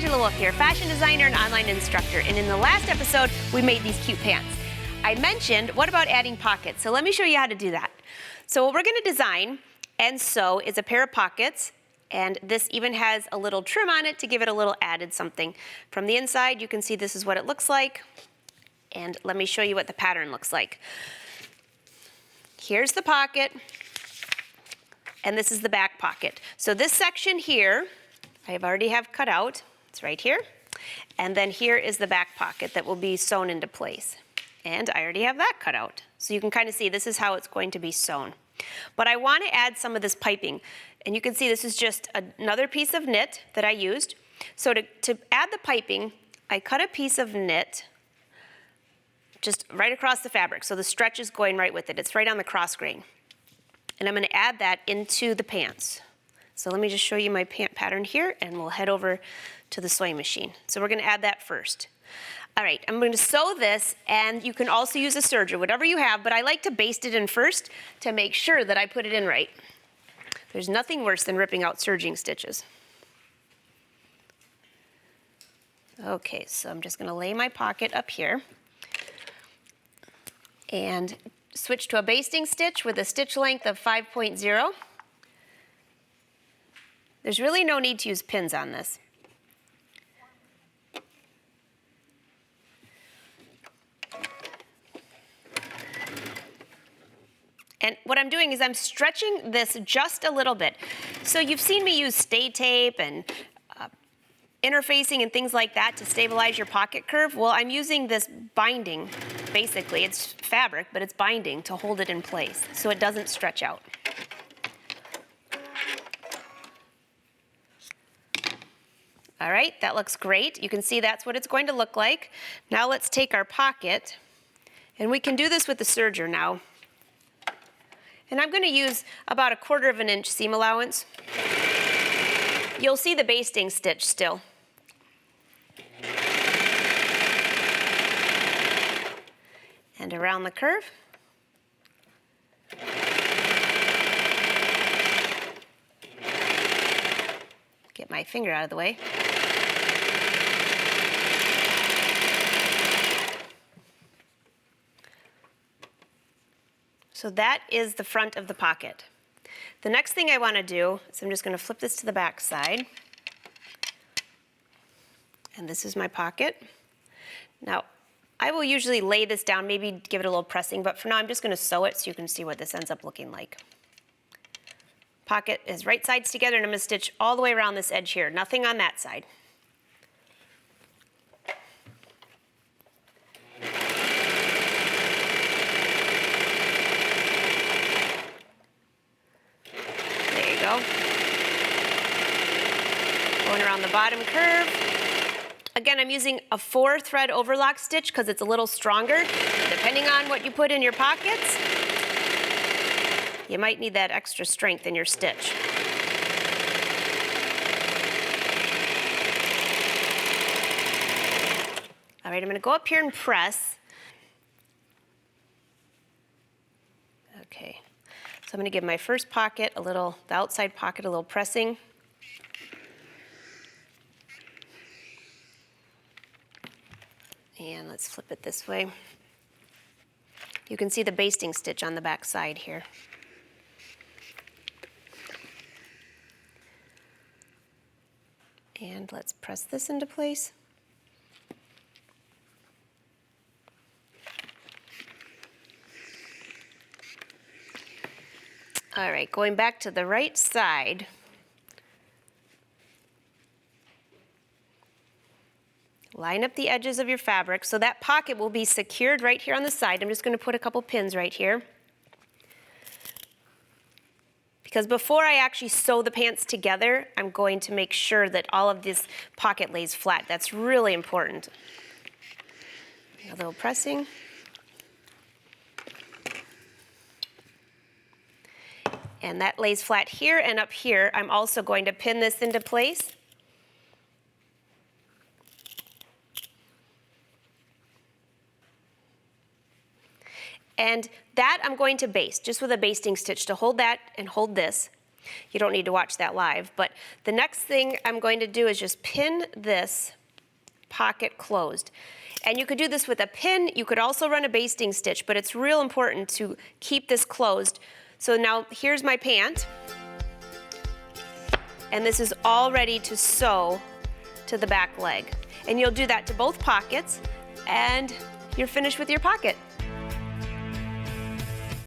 Angela Wolf here, fashion designer and online instructor. And in the last episode, we made these cute pants. I mentioned, what about adding pockets? So let me show you how to do that. So what we're gonna design and sew is a pair of pockets, and this even has a little trim on it to give it a little added something. From the inside, you can see this is what it looks like. And let me show you what the pattern looks like. Here's the pocket, and this is the back pocket. So this section here, I already have cut out. It's right here. And then here is the back pocket that will be sewn into place. And I already have that cut out. So you can kind of see this is how it's going to be sewn. But I want to add some of this piping. And you can see this is just another piece of knit that I used. So to add the piping, I cut a piece of knit just right across the fabric. So the stretch is going right with it. It's right on the cross grain. And I'm going to add that into the pants. So let me just show you my pant pattern here, and we'll head over to the sewing machine. So we're going to add that first. All right, I'm going to sew this, and you can also use a serger, whatever you have, but I like to baste it in first to make sure that I put it in right. There's nothing worse than ripping out serging stitches. Okay, so I'm just going to lay my pocket up here and switch to a basting stitch with a stitch length of 5.0. There's really no need to use pins on this. And what I'm doing is I'm stretching this just a little bit. So you've seen me use stay tape and interfacing and things like that to stabilize your pocket curve. Well, I'm using this binding, basically. It's fabric, but it's binding to hold it in place so it doesn't stretch out. All right, that looks great. You can see that's what it's going to look like. Now let's take our pocket, and we can do this with the serger now. And I'm going to use about 1/4 inch seam allowance. You'll see the basting stitch still. And around the curve. Get my finger out of the way. So that is the front of the pocket. The next thing I want to do is I'm just going to flip this to the back side. And this is my pocket. Now, I will usually lay this down, maybe give it a little pressing, but for now I'm just going to sew it so you can see what this ends up looking like. Pocket is right sides together, and I'm going to stitch all the way around this edge here. Nothing on that side. There you go. Going around the bottom curve. Again, I'm using a 4-thread overlock stitch because it's a little stronger. Depending on what you put in your pockets, you might need that extra strength in your stitch. All right, I'm going to go up here and press. Okay, so I'm going to give my first pocket the outside pocket a little pressing. And let's flip it this way. You can see the basting stitch on the back side here. And let's press this into place. All right, going back to the right side. Line up the edges of your fabric so that pocket will be secured right here on the side. I'm just going to put a couple pins right here. Because before I actually sew the pants together, I'm going to make sure that all of this pocket lays flat. That's really important. A little pressing. And that lays flat here and up here. I'm also going to pin this into place. And that I'm going to baste, just with a basting stitch to hold that and hold this. You don't need to watch that live, but the next thing I'm going to do is just pin this pocket closed. And you could do this with a pin, you could also run a basting stitch, but it's real important to keep this closed. So now here's my pant, and this is all ready to sew to the back leg. And you'll do that to both pockets, and you're finished with your pocket.